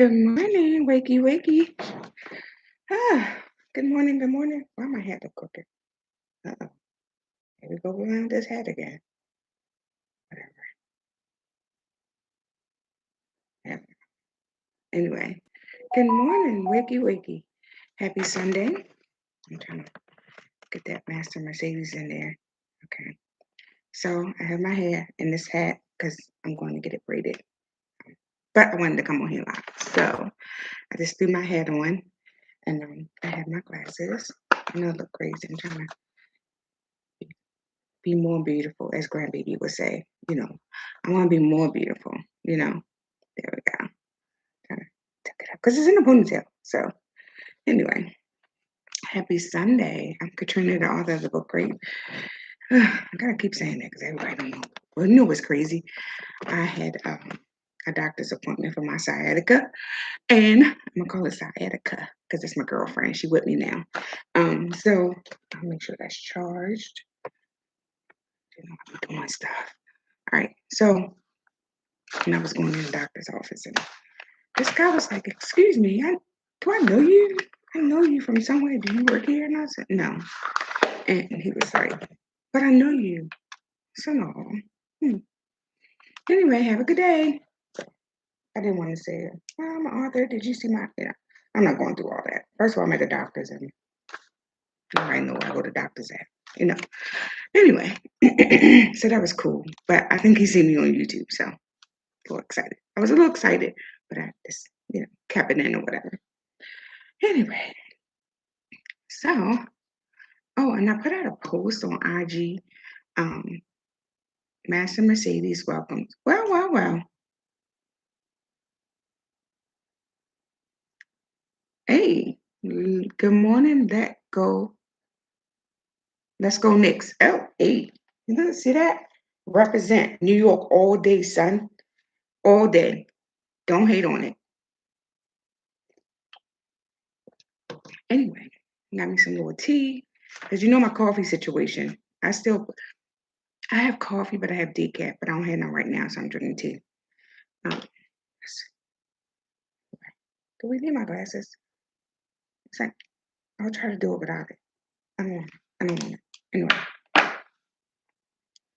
Good morning, wakey, wakey. Good morning, good morning. Why my hat look crooked? Uh-oh. Here we go around this hat again. Whatever. Yeah. Anyway, good morning, wakey, wakey. Happy Sunday. I'm trying to get that Master Mercedes in there. Okay. So I have my hair in this hat because I'm going to get it braided. But I wanted to come on here live. So I just threw my hat on and I have my glasses. I know I look crazy. I'm trying to be more beautiful, as grandbaby would say. I want to be more beautiful. There we go. Kind of tuck it up because it's in a ponytail. So anyway, happy Sunday. I'm Katrina, the author of the book Krave. I gotta keep saying that because everybody don't know. Well, you know what's crazy? I had a doctor's appointment for my sciatica, and I'm gonna call it sciatica because it's my girlfriend. She with me now. So I'll make sure that's charged. I'm doing stuff. All right. So and I was going in the doctor's office, and this guy was like, "Excuse me, do I know you? I know you from somewhere. Do you work here?" And I said, "No." And he was like, "But I know you." I said, "No." Hmm. Anyway, have a good day. I didn't want to say it. Well, I'm an author. Did you see my? I'm not going through all that. First of all, I'm at the doctor's, and I know where I go to doctors at. You know. Anyway, so that was cool. But I think he seen me on YouTube, so a little excited. I was a little excited, but I just kept it in or whatever. Anyway, so and I put out a post on IG. Um, Master Mercedes welcomes. Well, well, well. Hey, good morning. Let's go Knicks. Oh, hey, see that? Represent New York all day, son. All day. Don't hate on it. Anyway, got me some little tea. Because you know my coffee situation. I have coffee, but I have decaf, but I don't have none right now, so I'm drinking tea. Do we need my glasses? It's like, I'll try to do it without it. I don't want it. Anyway,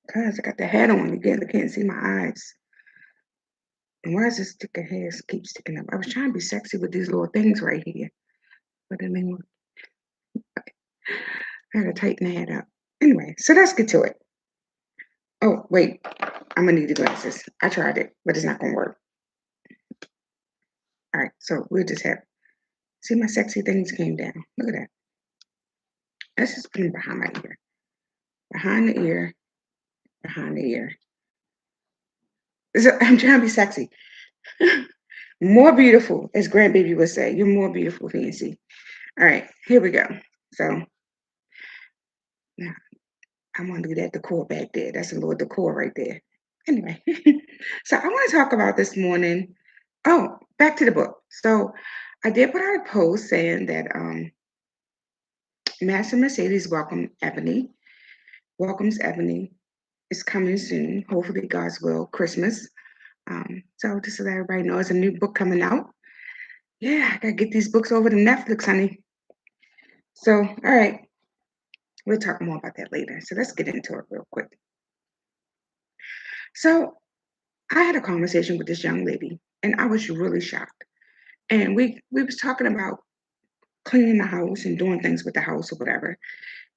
because I got the hat on again, I can't see my eyes. And why does this stick of hair keep sticking up? I was trying to be sexy with these little things right here, but it didn't work. I had to tighten the hat up. Anyway, so let's get to it. Oh, wait, I'm gonna need the glasses. I tried it, but it's not gonna work. All right, so we'll just have, see my sexy things came down. Look at that. Let's just put them behind my ear. Behind the ear, behind the ear. I'm trying to be sexy. More beautiful, as grandbaby would say. You're more beautiful, Fancy. All right, here we go. So now I want to do that decor back there. That's a little decor right there. Anyway, so I want to talk about this morning. Oh, back to the book. So I did put out a post saying that Master Mercedes welcomes Ebony. It's coming soon. Hopefully, God's will, Christmas. So just so that everybody knows, a new book coming out. Yeah, I gotta get these books over to Netflix, honey. So, all right, we'll talk more about that later. So let's get into it real quick. So I had a conversation with this young lady, and I was really shocked. And we was talking about cleaning the house and doing things with the house or whatever.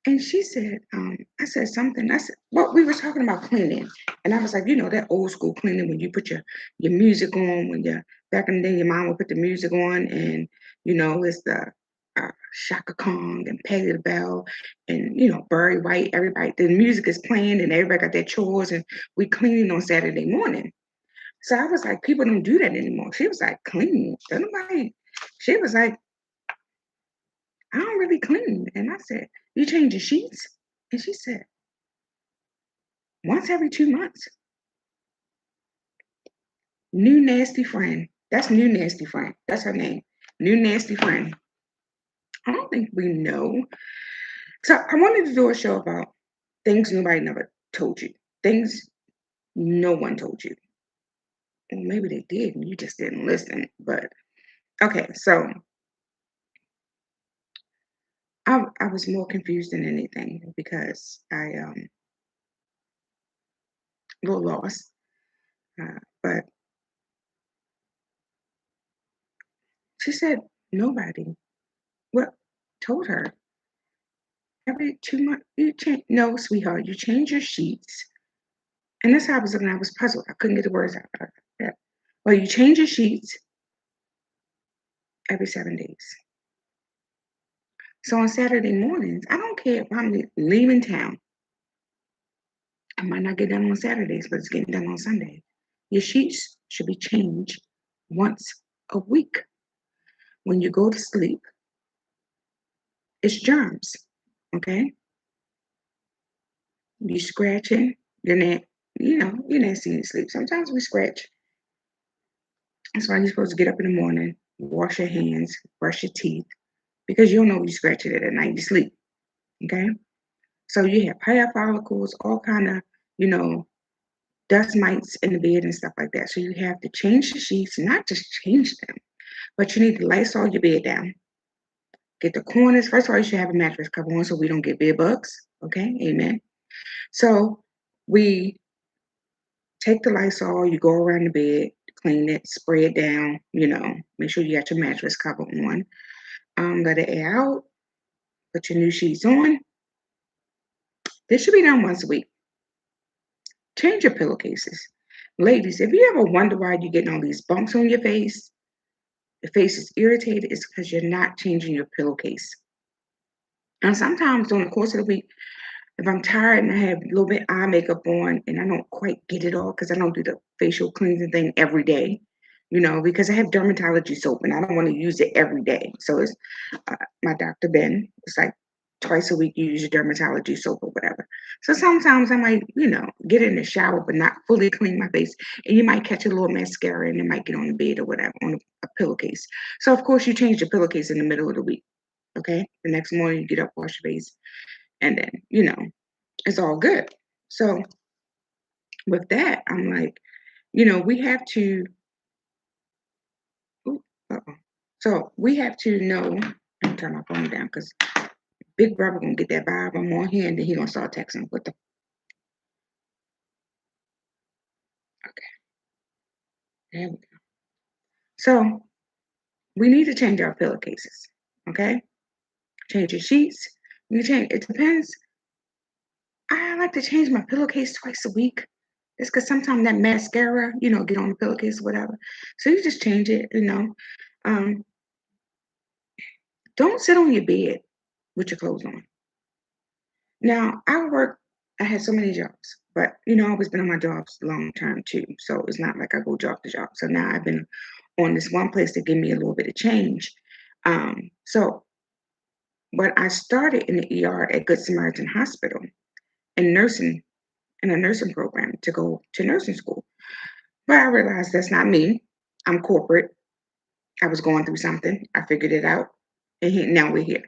And she said, I said something. I said, well, we were talking about cleaning. And I was like, that old school cleaning when you put your music on, when you back in the day, your mom would put the music on and, it's the Shaka Kong and Patti LaBelle and, Barry White, everybody, the music is playing and everybody got their chores and we cleaning on Saturday morning. So I was like, people don't do that anymore. She was like, clean. She was like, I don't really clean. And I said, you change your sheets? And she said, once every 2 months. New nasty friend. That's new nasty friend. That's her name. New nasty friend. I don't think we know. So I wanted to do a show about things nobody never told you. Things no one told you. Well, maybe they did and you just didn't listen. But Okay, so I was more confused than anything because a little lost. But she said nobody. What told her every 2 months you change? No, sweetheart, you change your sheets. And that's how I was looking. I was puzzled. I couldn't get the words out. Yeah. Well, you change your sheets every 7 days. So on Saturday mornings, I don't care if I'm leaving town. I might not get done on Saturdays, but it's getting done on Sunday. Your sheets should be changed once a week. When you go to sleep, it's germs. Okay, you scratching, you're not, you're not seeing sleep. Sometimes we scratch. That's why you're supposed to get up in the morning, wash your hands, brush your teeth, because you don't know when you scratch it at night, you sleep. Okay, so you have hair follicles, all kind of, you know, dust mites in the bed and stuff like that. So you have to change the sheets, not just change them, but you need to Lysol your bed down. Get the corners. First of all, you should have a mattress cover on so we don't get bed bugs. Okay, amen. So we take the Lysol, you go around the bed, clean it, spray it down, make sure you got your mattress cover on. Let it air out, put your new sheets on. This should be done once a week. Change your pillowcases. Ladies, if you ever wonder why you're getting all these bumps on your face is irritated, it's because you're not changing your pillowcase. And sometimes during the course of the week, if I'm tired and I have a little bit eye makeup on and I don't quite get it all because I don't do the facial cleansing thing every day, because I have dermatology soap and I don't want to use it every day. So it's my Dr. Ben. It's like twice a week you use your dermatology soap or whatever. So sometimes I might, get in the shower but not fully clean my face. And you might catch a little mascara and it might get on the bed or whatever, on a pillowcase. So of course you change your pillowcase in the middle of the week. Okay. The next morning you get up, wash your face, and then, it's all good. So with that, I'm like, we have to, ooh, uh-oh. So we have to know, I'm turn my phone down because Big Brother gonna get that vibe I'm on here and then he gonna start texting. What the, okay, there we go. So we need to change our pillowcases, okay? Change your sheets. You change, it depends. I like to change my pillowcase twice a week. It's because sometimes that mascara, get on the pillowcase or whatever. So you just change it, Um, don't sit on your bed with your clothes on. Now, I had so many jobs, but I've always been on my jobs long term too. So it's not like I go job to job. So now I've been on this one place to give me a little bit of change. So but I started in the ER at Good Samaritan Hospital in nursing in a nursing program to go to nursing school. But I realized that's not me. I'm corporate. I was going through something. I figured it out. And now we're here.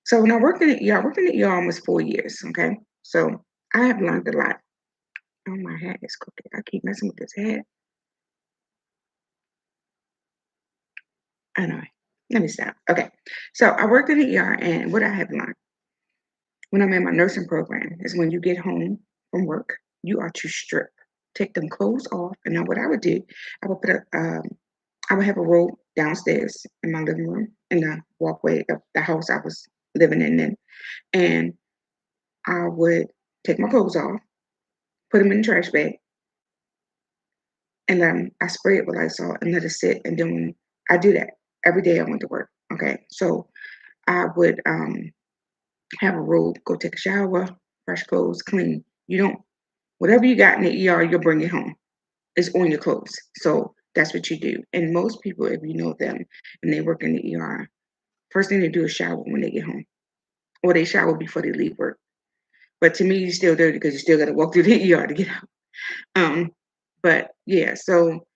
So when I worked in the ER, I worked in the ER almost 4 years. Okay. So I have learned a lot. Oh, my hat is crooked. I keep messing with this hat. Anyway, let me stop. Okay. So I worked in the ER, and what I have learned when I'm in my nursing program is when you get home from work, you are to strip, take them clothes off. And now what I would do, I would I would have a robe downstairs in my living room in the walkway of the house I was living in then. And I would take my clothes off, put them in the trash bag, and then I spray it with Lysol and let it sit. And then I do that every day I went to work. Okay. So I would have a robe, go take a shower, fresh clothes, clean. You don't, whatever you got in the ER, you'll bring it home. It's on your clothes. So that's what you do. And most people, if you know them and they work in the ER, first thing they do is shower when they get home, or they shower before they leave work. But to me, you're still dirty because you still got to walk through the ER to get out. Um, but yeah, so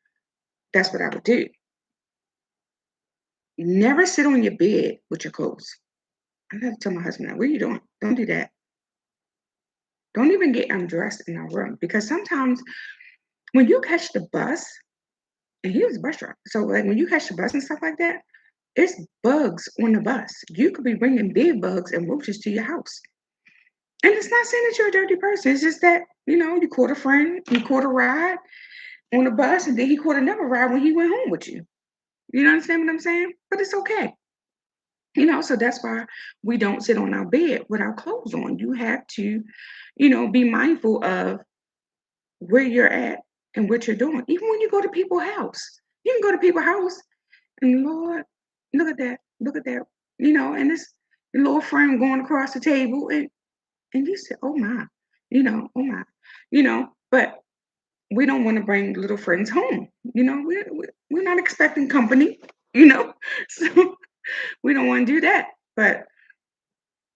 that's what I would do. Never sit on your bed with your clothes. I got to tell my husband, what are you doing? Don't do that. Don't even get undressed in our room because sometimes when you catch the bus, and he was a bus driver. So like when you catch the bus and stuff like that, it's bugs on the bus. You could be bringing bed bugs and roaches to your house. And it's not saying that you're a dirty person. It's just that, you caught a friend, you caught a ride on the bus, and then he caught another ride when he went home with you. You understand what I'm saying? But it's okay. So that's why we don't sit on our bed with our clothes on. You have to, be mindful of where you're at and what you're doing. Even when you go to people's house, you can go to people's house and Lord, look at that, and this your little friend going across the table and you say, oh my, oh my, but we don't want to bring little friends home. We're not expecting company, so we don't want to do that. But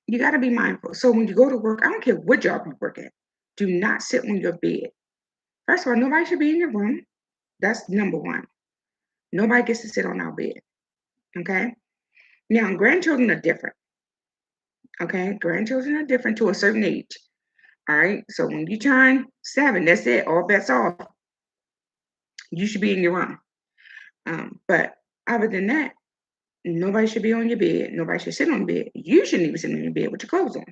you got to be mindful. So when you go to work, I don't care what job you work at, do not sit on your bed. First of all, nobody should be in your room. That's number one. Nobody gets to sit on our bed. Okay. Now, grandchildren are different. Okay. Grandchildren are different to a certain age. All right. So when you turn 7, that's it. All bets off. You should be in your room. But other than that, nobody should be on your bed. Nobody should sit on the bed. You shouldn't even sit on your bed with your clothes on.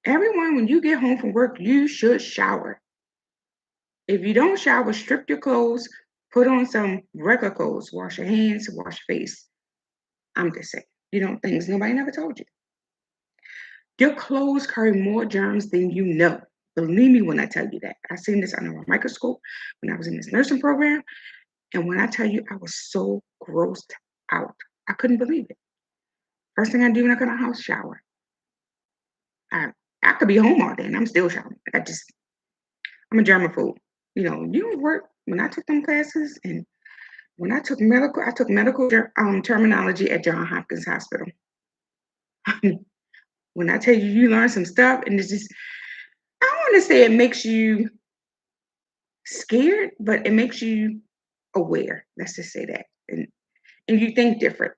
Everyone, when you get home from work, you should shower. If you don't shower, strip your clothes, put on some regular clothes, wash your hands, wash your face. I'm just saying, things nobody never told you. Your clothes carry more germs than you know. Believe me when I tell you that. I seen this under a microscope when I was in this nursing program. And when I tell you, I was so grossed out. I couldn't believe it. First thing I do when I come out the house, shower. I, I could be home all day and I'm still showering. I'm a germaphobe. You don't work. When I took them classes and when I took medical terminology at Johns Hopkins Hospital. When I tell you, you learn some stuff, and it's just, I don't want to say it makes you scared, but it makes you aware. Let's just say that, and you think different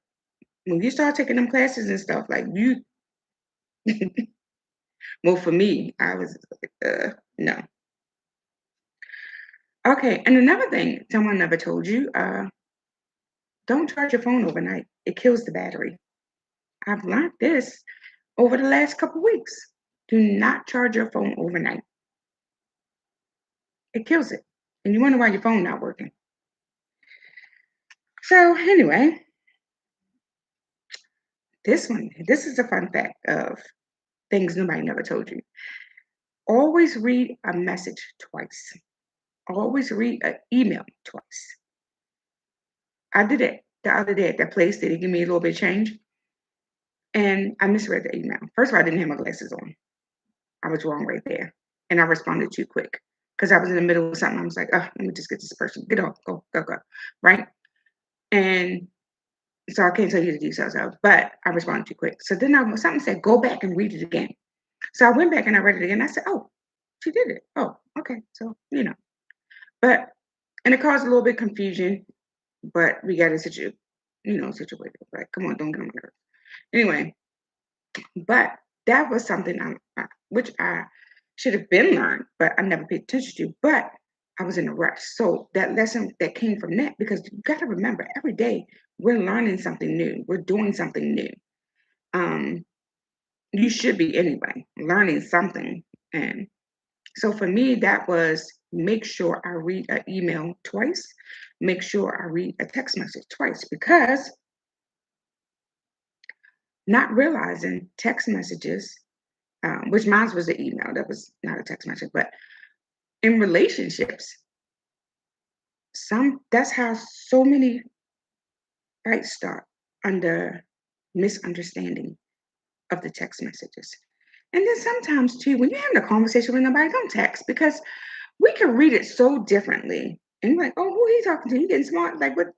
when you start taking them classes and stuff. Like you, well, for me, I was like, no. Okay, and another thing someone never told you, don't charge your phone overnight. It kills the battery. I've learned this over the last couple weeks. Do not charge your phone overnight. It kills it. And you wonder why your phone not working. So anyway, this is a fun fact of things nobody never told you. Always read a message twice. Always read an email twice. I did it the other day at that place. Did he give me a little bit of change? And I misread the email. First of all, I didn't have my glasses on. I was wrong right there. And I responded too quick because I was in the middle of something. I was like, oh, let me just get this person. Get off, go, go, go. Right. And so I can't tell you the details of, but I responded too quick. So then something said, go back and read it again. So I went back and I read it again. I said, oh, she did it. Oh, okay. So, but, and it caused a little bit of confusion, but we got it situated. Like, come on, don't get on my nerves. Anyway, but that was something which I should have been learned, but I never paid attention to. But I was in a rush. So that lesson that came from that, because you got to remember every day we're learning something new, we're doing something new. You should be anyway, learning something. And so for me, that was make sure I read an email twice, make sure I read a text message twice, because not realizing text messages, which mine was the email, that was not a text message, but in relationships, that's how so many fights start, under misunderstanding of the text messages. And then sometimes too, when you're having a conversation with nobody, don't text, because we can read it so differently. And you're like, oh, who are you talking to? You getting smart? Like what?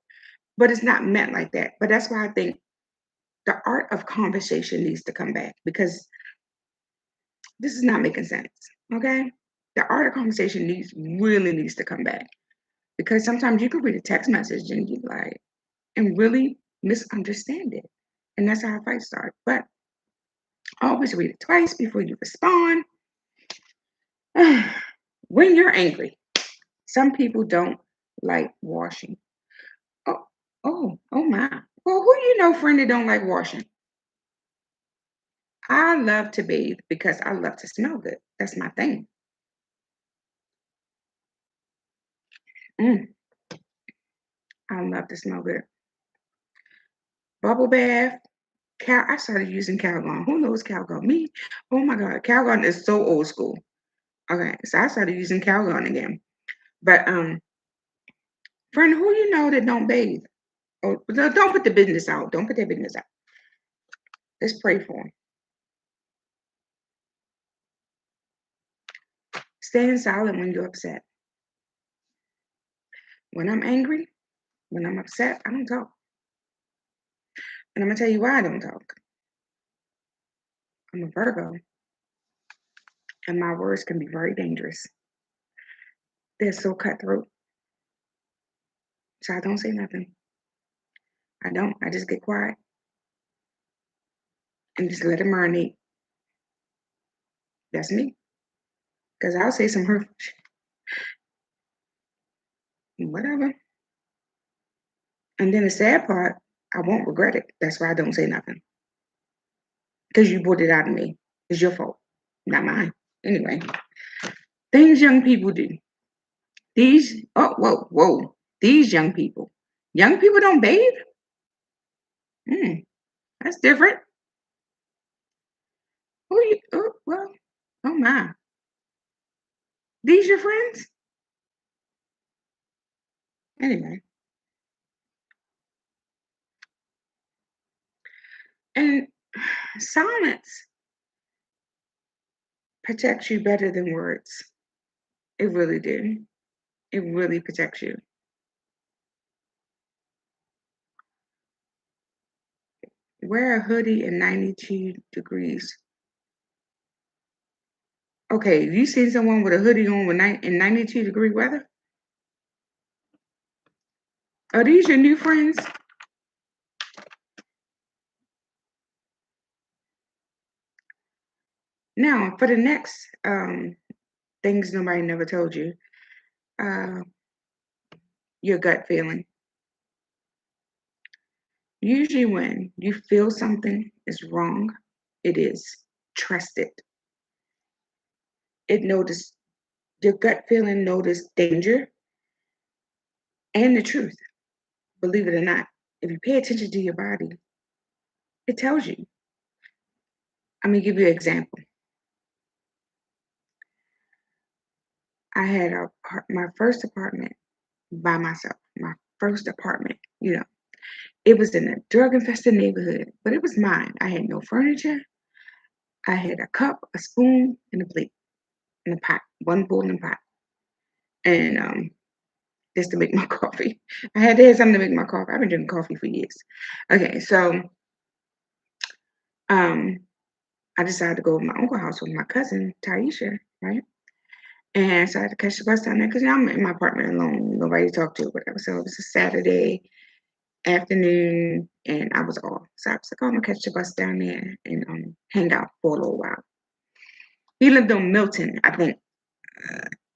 But it's not meant like that. But that's why I think the art of conversation needs to come back, because this is not making sense. Okay. The art of conversation really needs to come back, because sometimes you can read a text message and you like and really misunderstand it. And that's how fights start. But always read it twice before you respond. When you're angry, some people don't like washing. Oh, oh my. Well, who you know, friend, that don't like washing? I love to bathe because I love to smell good. That's my thing. Mm, I love to smell good. Bubble bath. I started using Calgon. Who knows Calgon? Me? Oh my God, Calgon is so old school. Okay, so I started using Calgon again. But friend, who you know that don't bathe? Oh, no, don't put the business out. Don't put their business out. Let's pray for them. Staying silent when you're upset. When I'm angry, when I'm upset, I don't talk. And I'm gonna tell you why I don't talk. I'm a Virgo, and my words can be very dangerous. They're so cutthroat. So I don't say nothing. I don't. I just get quiet and just let it marinate. That's me. Because I'll say some hurtful shit. Whatever. And then the sad part, I won't regret it. That's why I don't say nothing. Because you brought it out of me. It's your fault, not mine. Anyway, things young people do. Whoa. These young people. Young people don't bathe? Hmm, that's different. Who you, oh my. These your friends? Anyway, and silence protects you better than words. It really do. It really protects you. Wear a hoodie in 92 degrees. Okay, you seen someone with a hoodie on with in 92-degree weather? Are these your new friends? Now, for the next things nobody never told you, uh, your gut feeling. Usually, when you feel something is wrong, it is. Trust it. It notice your gut feeling notice danger and the truth. Believe it or not, if you pay attention to your body, it tells you. I'm gonna give you an example. I had my first apartment by myself. My first apartment, it was in a drug infested neighborhood, but it was mine. I had no furniture. I had a cup, a spoon, and a plate, and a pot, one boiling pot, and just to make my coffee. I had to have something to make my coffee. I've been drinking coffee for years. Okay, so um, I decided to go to my uncle's house with my cousin Taisha, right? And so I had to catch the bus down there because I'm in my apartment alone, nobody to talk to, whatever. So it was a Saturday afternoon, and I was off. So I was like, oh, I'm gonna catch the bus down there and hang out for a little while. He lived on Milton, I think,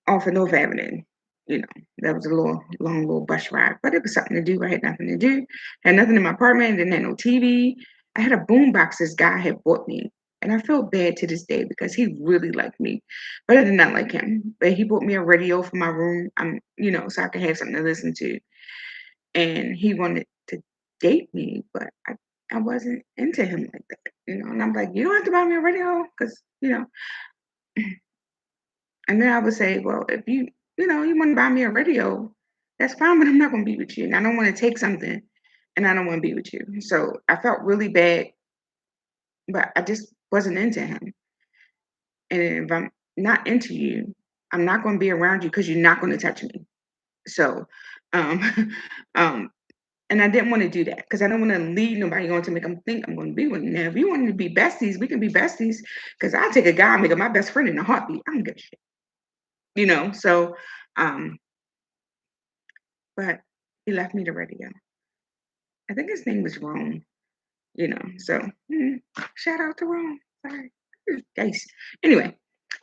off of North Avenue. That was a long little bus ride, but it was something to do. I had nothing to do, had nothing in my apartment, didn't have no TV. I had a boom box this guy had bought me, and I feel bad to this day because he really liked me, but I did not like him. But he bought me a radio for my room, so I could have something to listen to. And he wanted to date me, but I wasn't into him like that. And I'm like, you don't have to buy me a radio, because. And then I would say, well, if you want to buy me a radio, that's fine, but I'm not going to be with you. And I don't want to take something and I don't want to be with you. So I felt really bad, but I just wasn't into him. And if I'm not into you, I'm not going to be around you because you're not going to touch me. So, um, um, and I didn't want to do that because I don't want to lead nobody on to make them think I'm going to be with you. Now, if you want to be besties, we can be besties because I take a guy and make him my best friend in a heartbeat. I don't give a shit. So, um, but he left me the radio. I think his name was Rome. So shout out to Rome. Sorry. Nice. Anyway,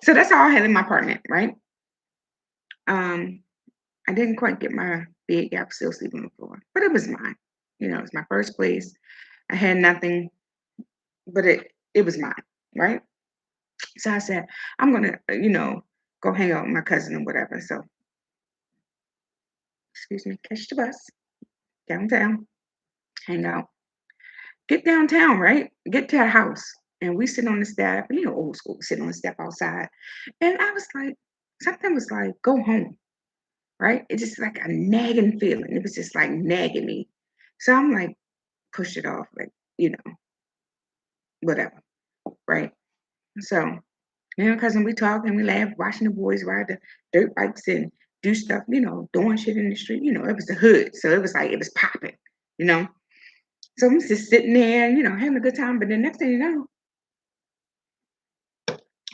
so that's all I had in my apartment, right? Um, I didn't quite get my bed yet. I was still sleeping on the floor, but it was mine. It's my first place. I had nothing, but it was mine, right? So I said, I'm gonna, go hang out with my cousin or whatever. So, excuse me, catch the bus downtown, hang out, get downtown, right? Get to a house, and we sit on the step, old school, sit on the step outside, and I was like, something was like, go home, right? It's just like a nagging feeling. It was just like nagging me. So I'm like, push it off, like, whatever, right? So me and my cousin, we talk and we laugh, watching the boys ride the dirt bikes and do stuff, doing shit in the street. It was the hood. So it was like, it was popping, you know? So I'm just sitting there, having a good time. But the next thing you know,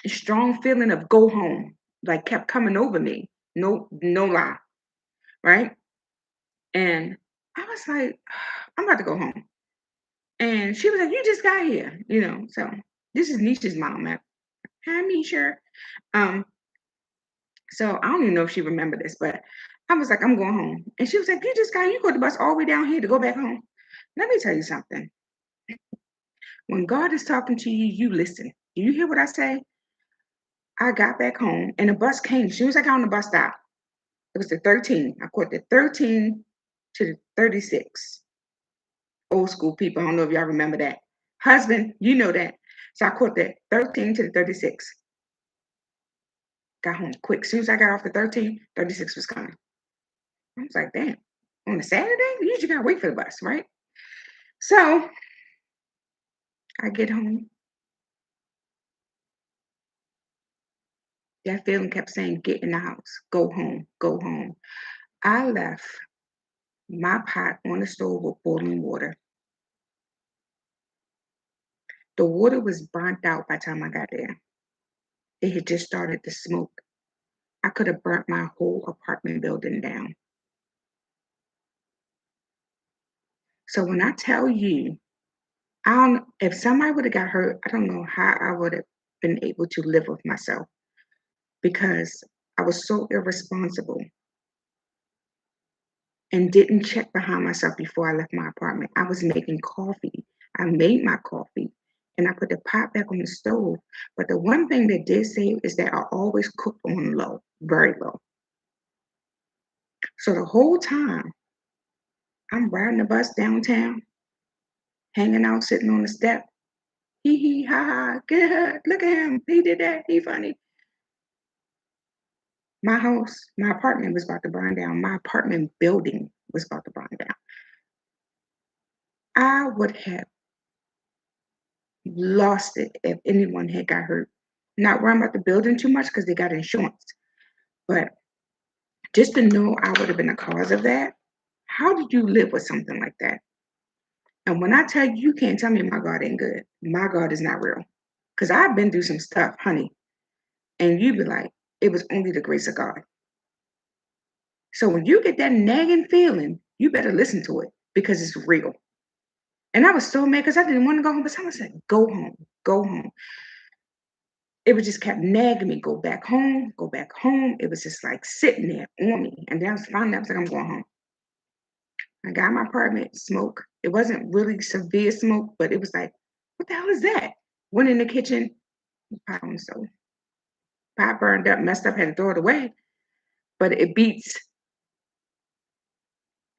a strong feeling of go home, like kept coming over me. No, no lie. Right. And I was like, I'm about to go home. And she was like, you just got here. So this is Nisha's mom. Hi, Nisha. Um, So I don't even know if she remembered this, but I was like, I'm going home. And she was like, you go to the bus all the way down here to go back home. Let me tell you something. When God is talking to you, you listen. Do you hear what I say? I got back home and the bus came. As soon as I got on the bus stop, it was the 13. I caught the 13 to the 36. Old school people. I don't know if y'all remember that. Husband, you know that. So I caught the 13 to the 36. Got home quick. As soon as I got off the 13, 36 was coming. I was like, damn, on a Saturday? You usually gotta wait for the bus, right? So I get home. That feeling kept saying, get in the house, go home, go home. I left my pot on the stove with boiling water. The water was burnt out by the time I got there. It had just started to smoke. I could have burnt my whole apartment building down. So when I tell you, I don't if somebody would have got hurt, I don't know how I would have been able to live with myself because I was so irresponsible and didn't check behind myself before I left my apartment. I was making coffee. I made my coffee and I put the pot back on the stove. But the one thing that did save is that I always cooked on low, very low. So the whole time I'm riding the bus downtown, hanging out, sitting on the step. Hee hee ha ha, good. Look at him. He did that. He funny. My house, my apartment was about to burn down. My apartment building was about to burn down. I would have lost it if anyone had got hurt. Not worrying about the building too much because they got insurance. But just to know I would have been the cause of that, how did you live with something like that? And when I tell you, you can't tell me my God ain't good. My God is not real. Because I've been through some stuff, honey. And you be like, it was only the grace of God. So when you get that nagging feeling, you better listen to it because it's real. And I was so mad because I didn't want to go home, but someone said, go home, go home. It was just kept nagging me, go back home, go back home. It was just like sitting there on me. And then I was like, I'm going home. I got in my apartment, smoke. It wasn't really severe smoke, but it was like, what the hell is that? Went in the kitchen, pot on the stove. Pot burned up, messed up, had to throw it away. But it beats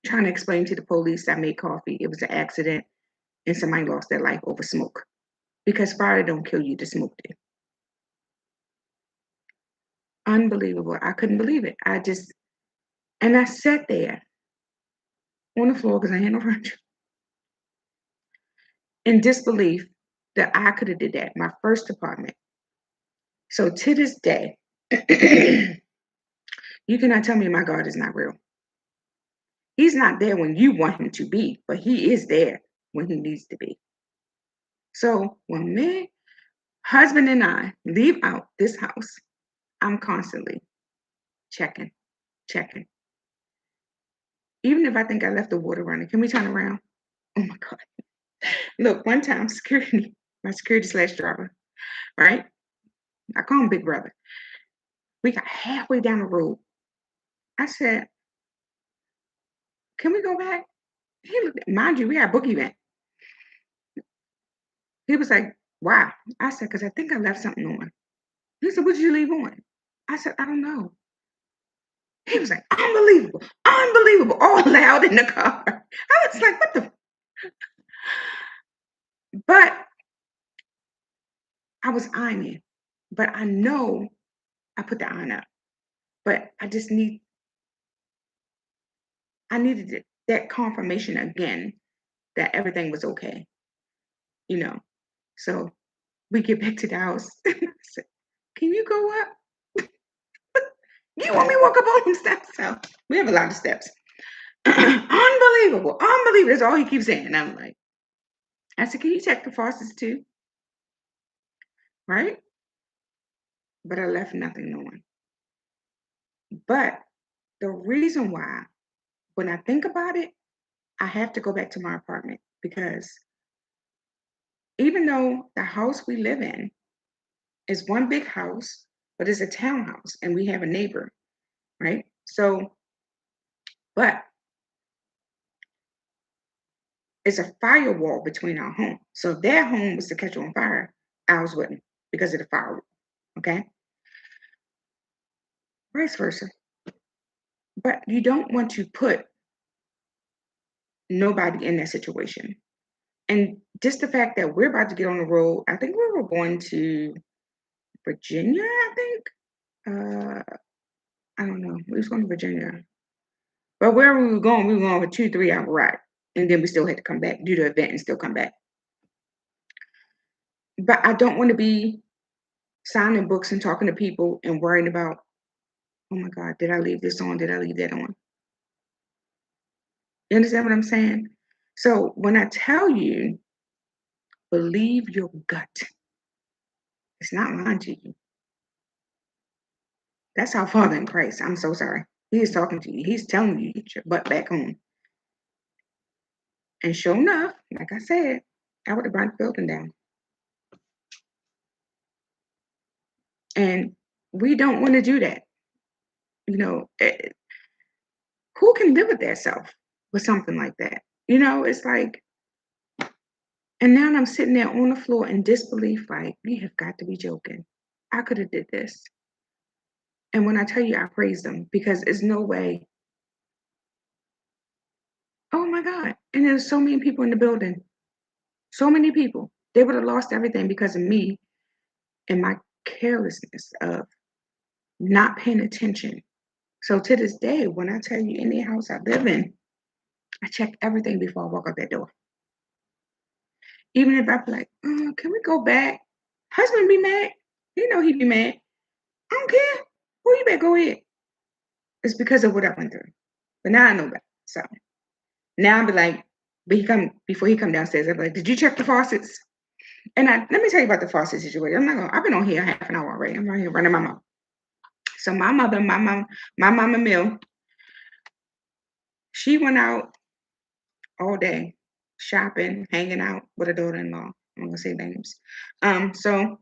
trying to explain to the police I made coffee. It was an accident and somebody lost their life over smoke. Because fire don't kill you, the smoke did. Unbelievable. I couldn't believe it. And I sat there on the floor because I had no furniture in disbelief that I could have did that. My first apartment. So to this day, you cannot tell me my God is not real. He's not there when you want him to be, but he is there when he needs to be. So when me, husband, and I leave out this house, I'm constantly checking, checking. Even if I think I left the water running, can we turn around? Oh my God. Look, one time, my security slash driver, right? I call him Big Brother. We got halfway down the road. I said, can we go back? He looked at, mind you, we had a book event. He was like, why? I said, because I think I left something on. He said, what did you leave on? I said, I don't know. He was like, unbelievable, unbelievable, all loud in the car. I was like, what the? But I was ironing, but I know I put the iron up. But I needed that confirmation again that everything was okay, you know. So we get back to the house. I said, can you go up? You want me to walk up all them steps? So we have a lot of steps. Unbelievable, unbelievable. That's all he keeps saying. And I'm like, I said, can you check the faucets too? Right? But I left nothing on. But the reason why, when I think about it, I have to go back to my apartment because even though the house we live in is one big house, but it's a townhouse and we have a neighbor, right? So, but it's a firewall between our home. So if their home was to catch on fire, ours wouldn't because of the firewall. Okay. Vice versa. But you don't want to put nobody in that situation. And just the fact that we're about to get on the road, I think we were going to Virginia, I think. I don't know. We was going to Virginia. But where we were going for 2-3 hour ride. And then we still had to come back, do the event and still come back. But I don't want to be signing books and talking to people and worrying about, oh my God, did I leave this on? Did I leave that on? You understand what I'm saying? So when I tell you, believe your gut, it's not lying to you. That's our Father in Christ. I'm so sorry. He is talking to you. He's telling you, get your butt back home. And sure enough, like I said, I would have burned the building down. And we don't want to do that. You know, who can live with their self with something like that? You know, it's like, and now I'm sitting there on the floor in disbelief, like, you have got to be joking. I could have did this. And when I tell you, I praise them because there's no way. Oh my God. And there's so many people in the building. So many people. They would have lost everything because of me and my carelessness of not paying attention. So to this day, when I tell you any house I live in, I check everything before I walk out that door. Even if I be like, can we go back? Husband be mad. You know he be mad. I don't care. Who you better go ahead. It's because of what I went through. But now I know better. So now I be like, before he come downstairs, I be like, did you check the faucets? And let me tell you about the faucet situation. I've been on here half an hour already. I'm right here running my mouth. So my mama Mill, she went out all day shopping, hanging out with her daughter-in-law. I'm gonna say names. So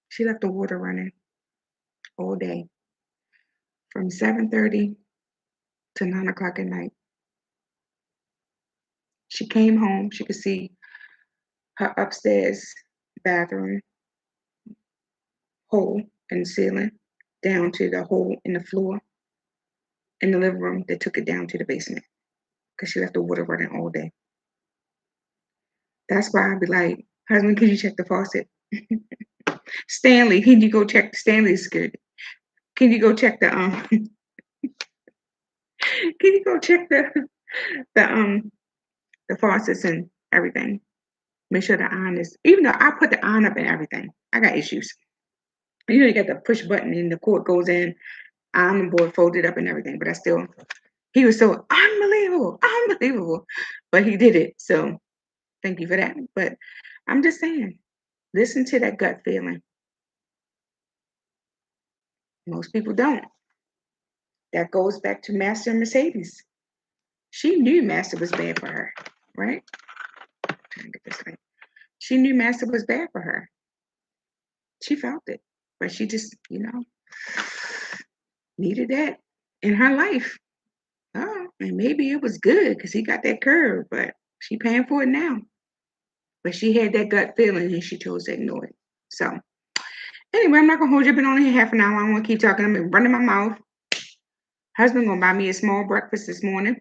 she left the water running all day from 7:30 to 9 o'clock at night. She came home, she could see her upstairs bathroom hole in the ceiling down to the hole in the floor in the living room that took it down to the basement because she left the water running all day. That's why I'd be like, husband, can you check the faucet? Stanley, can you go check Stanley's security? Can you go check the can you go check the the faucets and everything? Make sure the iron is, even though I put the iron up and everything, I got issues. You know, you got the push button and the cord goes in, iron board folded up and everything, but he was so unbelievable, unbelievable. But he did it. So thank you for that. But I'm just saying, listen to that gut feeling. Most people don't. That goes back to Master and Mercedes. She knew Master was bad for her, right? Trying to get this right. She knew Master was bad for her. She felt it, but she just, needed that in her life. Oh, and maybe it was good because he got that curve, but she paying for it now. But she had that gut feeling and she chose to ignore it. So anyway, I'm not gonna hold you. I've been on here half an hour. I don't want to keep talking. I've been running my mouth. Husband gonna buy me a small breakfast this morning.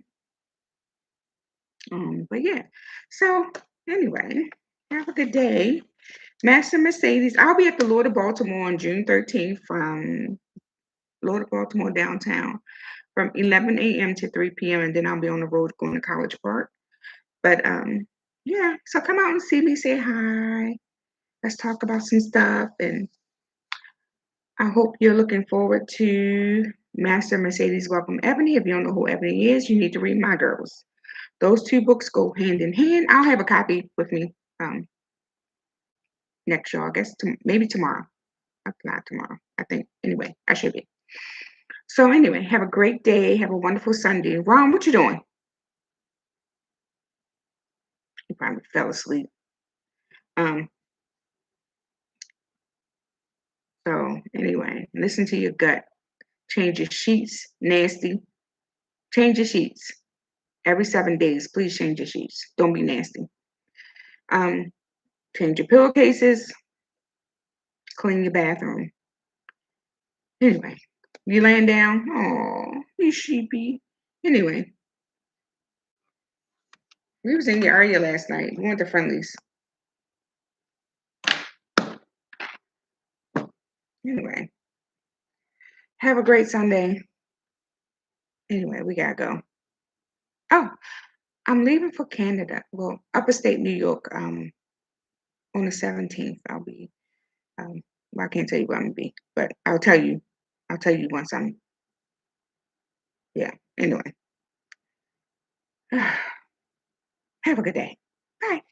But yeah. So anyway, have a good day. Master Mercedes. I'll be at the Lord of Baltimore on June 13th from Lord of Baltimore downtown from 11 a.m. to 3 p.m. and then I'll be on the road going to College Park. But yeah, so come out and see me, say hi. Let's talk about some stuff. And I hope you're looking forward to Master Mercedes Welcome Ebony. If you don't know who Ebony is, you need to read My Girls. Those two books go hand in hand. I'll have a copy with me next show, I guess, maybe tomorrow. Not tomorrow, I think. Anyway, I should be. So anyway, have a great day. Have a wonderful Sunday. Ron, what you doing? You probably fell asleep. Um, so anyway, listen to your gut. Change your sheets, nasty. Change your sheets every 7 days. Please change your sheets. Don't be nasty. Um, change your pillowcases. Clean your bathroom. Anyway, you laying down? Oh, you sheepy. Anyway, we was in your area last night. We went to Friendlies. Anyway, have a great Sunday. Anyway, we gotta go. Oh, I'm leaving for Canada. Well, upstate New York. On the 17th, I'll be. Um, well, I can't tell you where I'm gonna be, but I'll tell you. I'll tell you once I'm. Yeah. Anyway, have a good day. Bye.